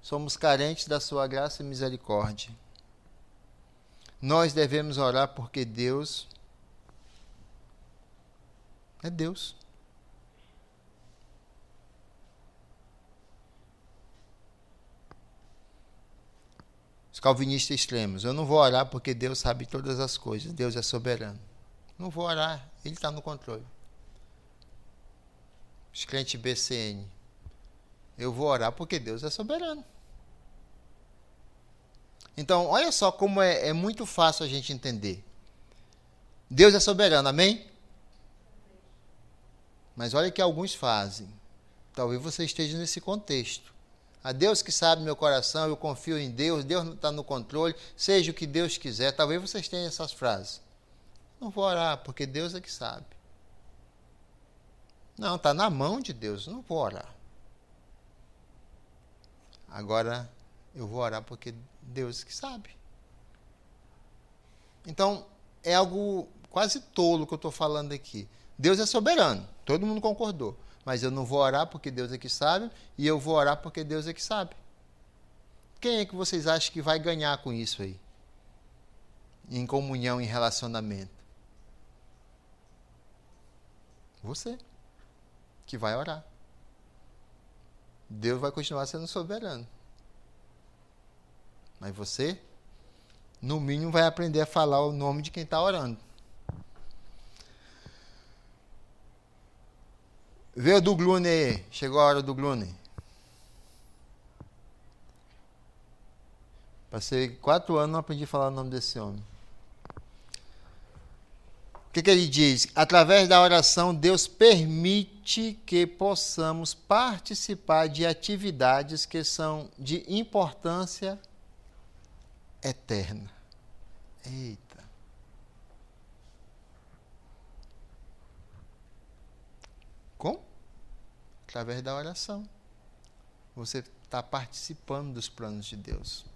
Somos carentes da sua graça e misericórdia. Nós devemos orar porque Deus é Deus. Os calvinistas extremos. Eu não vou orar porque Deus sabe todas as coisas. Deus é soberano. Não vou orar. Ele está no controle. Os crentes BCN. Eu vou orar porque Deus é soberano. Então, olha só como é muito fácil a gente entender. Deus é soberano, amém? Mas olha o que alguns fazem. Talvez você esteja nesse contexto. A Deus que sabe meu coração, eu confio em Deus, Deus está no controle, seja o que Deus quiser. Talvez vocês tenham essas frases. Não vou orar, porque Deus é que sabe. Não, está na mão de Deus, não vou orar. Agora, eu vou orar porque Deus que sabe. Então, é algo quase tolo que eu estou falando aqui. Deus é soberano, todo mundo concordou. Mas eu não vou orar porque Deus é que sabe, e eu vou orar porque Deus é que sabe. Quem é que vocês acham que vai ganhar com isso aí? Em comunhão, em relacionamento? Você, que vai orar. Deus vai continuar sendo soberano. Mas você, no mínimo, vai aprender a falar o nome de quem está orando. Veio do Glune aí. Chegou a hora do Glune. Passei 4 anos e não aprendi a falar o nome desse homem. O que ele diz? Através da oração, Deus permite que possamos participar de atividades que são de importância eterna. Eita. Como? Através da oração. Você está participando dos planos de Deus.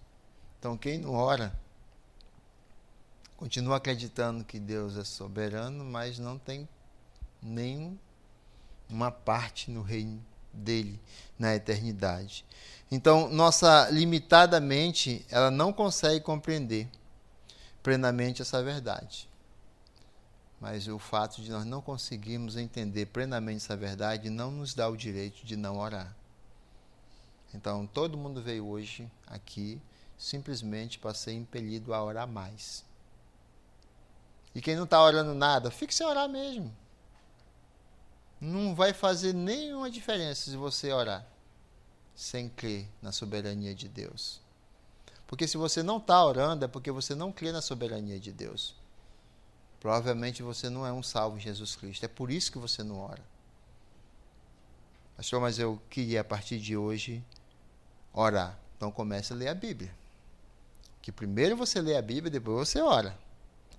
Então, quem não ora, continua acreditando que Deus é soberano, mas não tem nem uma parte no reino dele na eternidade. Então, nossa limitada mente, ela não consegue compreender plenamente essa verdade. mas o fato de nós não conseguirmos entender plenamente essa verdade não nos dá o direito de não orar. Então, todo mundo veio hoje aqui simplesmente para ser impelido a orar mais. E quem não está orando nada, fique sem orar mesmo. Não vai fazer nenhuma diferença se você orar sem crer na soberania de Deus. Porque se você não está orando, é porque você não crê na soberania de Deus. Provavelmente você não é um salvo em Jesus Cristo. É por isso que você não ora. Pastor, mas eu queria, a partir de hoje, orar. Então comece a ler a Bíblia. Que primeiro você lê a Bíblia, depois você ora.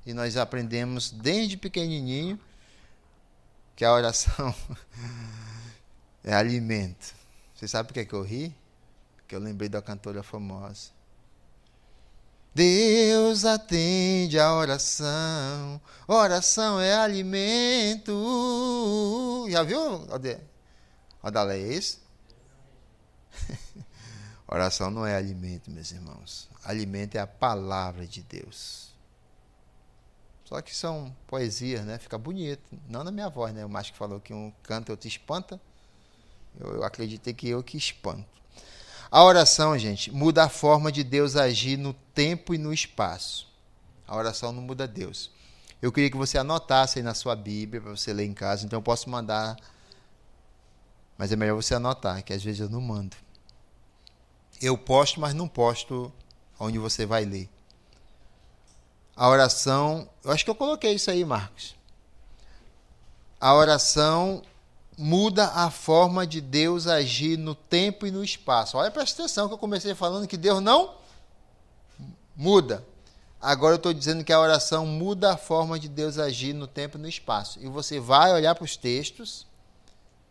E nós aprendemos desde pequenininho que a oração é alimento. Você sabe por que eu ri? Porque eu lembrei da cantora famosa. Deus atende a oração, oração é alimento. Já viu, Odalé, é isso? Oração não é alimento, meus irmãos. Alimento é a palavra de Deus. Só que são poesias, né? Fica bonito. Não na minha voz, né? O Márcio falou que um canta, outro espanta. Eu acreditei que eu que espanto. A oração, gente, muda a forma de Deus agir no tempo e no espaço. A oração não muda Deus. Eu queria que você anotasse aí na sua Bíblia, para você ler em casa. Então eu posso mandar, mas é melhor você anotar, que às vezes eu não mando. Eu posto, mas não posto onde você vai ler. A oração, eu acho que eu coloquei isso aí, Marcos. A oração muda a forma de Deus agir no tempo e no espaço. Olha, presta atenção que eu comecei falando que Deus não muda. Agora eu estou dizendo que a oração muda a forma de Deus agir no tempo e no espaço. E você vai olhar para os textos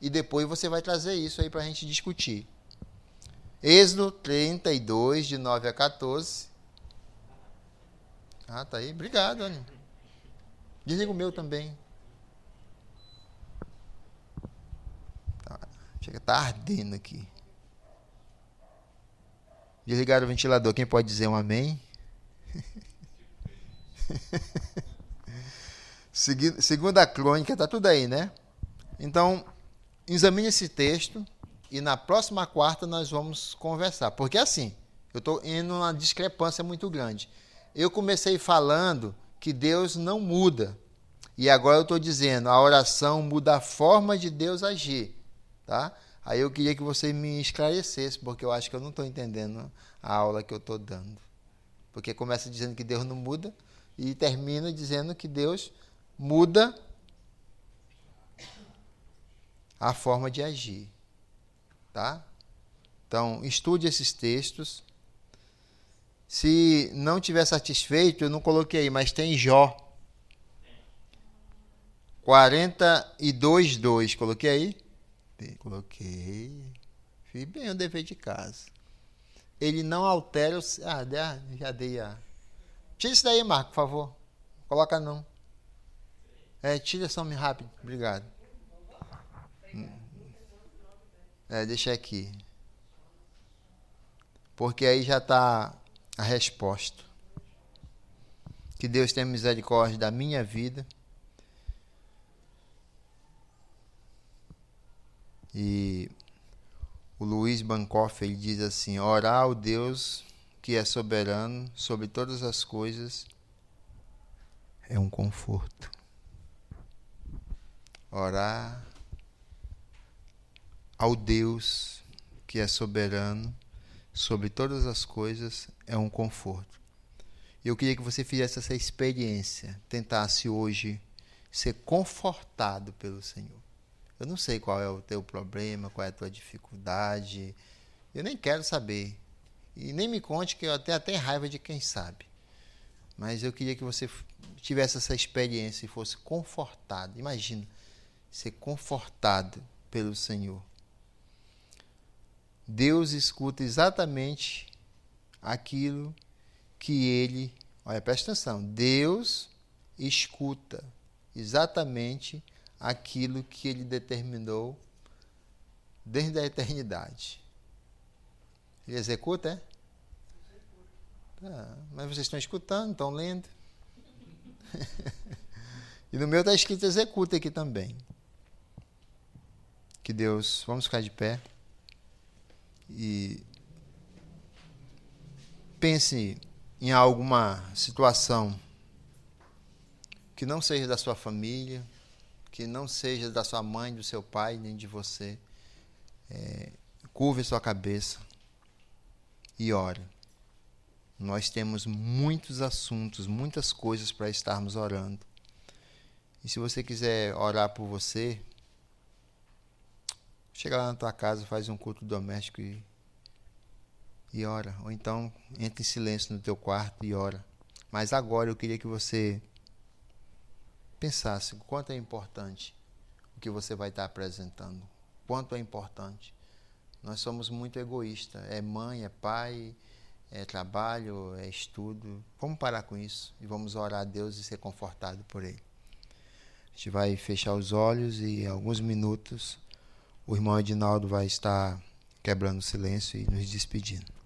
e depois você vai trazer isso aí para a gente discutir. Êxodo 32, de 9 a 14. Ah, tá aí. Obrigado, Ana. Desliga o meu também. Chega, tá ardendo aqui. Desligaram o ventilador. Quem pode dizer um amém? Segunda Crônica, tá tudo aí, né? Então, examine esse texto e na próxima quarta nós vamos conversar. Porque assim, eu estou indo numa discrepância muito grande. Eu comecei falando que Deus não muda. E agora eu estou dizendo, a oração muda a forma de Deus agir. Tá? Aí eu queria que você me esclarecesse, porque eu acho que eu não estou entendendo a aula que eu estou dando. Porque começa dizendo que Deus não muda e termina dizendo que Deus muda a forma de agir. Tá? Então, estude esses textos. Se não tiver satisfeito, eu não coloquei aí, mas tem Jó. 42:2. Coloquei aí? Coloquei. Fiz bem o dever de casa. Ele não altera o... já dei a... Tira isso daí, Marco, por favor. Coloca não. Tira só rápido. Obrigado. Deixa aqui. Porque aí já está a resposta. Que Deus tenha misericórdia da minha vida. E o Luiz Bancoff, ele diz assim: orar ao Deus que é soberano sobre todas as coisas é um conforto. Orar ao Deus que é soberano sobre todas as coisas é um conforto. Eu queria que você fizesse essa experiência, tentasse hoje ser confortado pelo Senhor. Eu não sei qual é o teu problema, qual é a tua dificuldade. Eu nem quero saber. E nem me conte, que eu tenho até raiva de quem sabe. Mas eu queria que você tivesse essa experiência e fosse confortado. Imagina, ser confortado pelo Senhor. Deus escuta exatamente aquilo que Ele... Olha, presta atenção. Deus escuta exatamente aquilo que Ele determinou desde a eternidade. Ele executa, mas vocês estão escutando, estão lendo. E no meu está escrito executa aqui também. Que Deus, vamos ficar de pé e pense em alguma situação que não seja da sua família, que não seja da sua mãe, do seu pai, nem de você. Curve sua cabeça e ore. Nós temos muitos assuntos, muitas coisas para estarmos orando. E se você quiser orar por você, chega lá na tua casa, faz um culto doméstico e ora. Ou então, entra em silêncio no teu quarto e ora. Mas agora eu queria que você pensasse o quanto é importante o que você vai estar apresentando. Quanto é importante. Nós somos muito egoístas. É mãe, é pai, é trabalho, é estudo. Vamos parar com isso e vamos orar a Deus e ser confortado por Ele. A gente vai fechar os olhos e em alguns minutos o irmão Edinaldo vai estar quebrando o silêncio e nos despedindo.